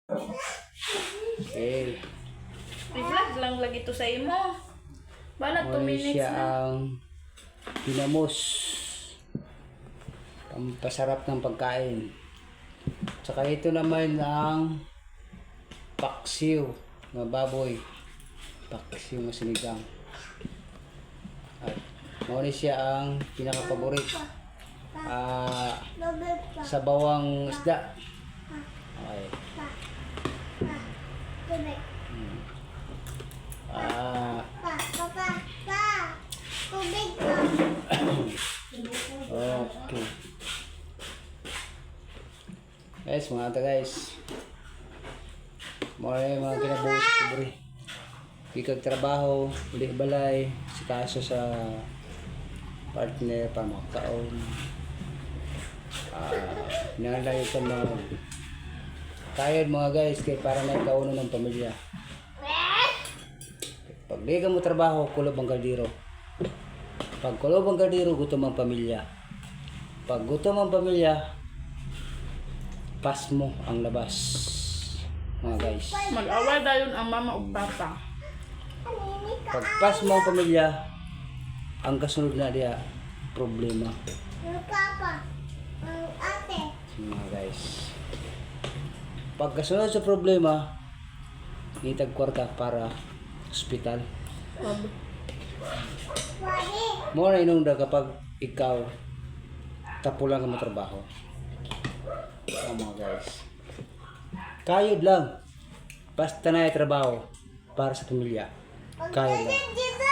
Okay. I-vlog lang lagi to sa imo. Bala 2 minutes siya na. ang pinamos. Pampasarap ng pagkain. Tsaka ito naman ang paksiw na baboy. Paksiw na sinigang. At muna siya ang pinaka-paborit. Sa bawang isda. Okay. Okay. Guys, mga ata guys. Mga mga kinabuhi sa kubri. Ikag trabaho, uli balay, si kaso sa partner, pamakaon. Nalayo sa mga tired mga guys, kaya para na ikauno ng pamilya. Pag di ka mo trabaho, kulob ang kaldero. Pag kulob ang kaldero, gutom ang pamilya. Pag gutom ang pamilya, pas mo ang labas. Mga guys. Mag-away dayon ang mama ug papa. Pag pas mo ang pamilya, ang kasunod na diya, problema. Mga guys. Pag kasunod sa problema, nitag kwarta para ospital. Mo na inungda kapag ikaw tapulan ka mo trabaho. Mga guys. Kayod lang. Basta na trabaho para sa pamilya. Kayod lang.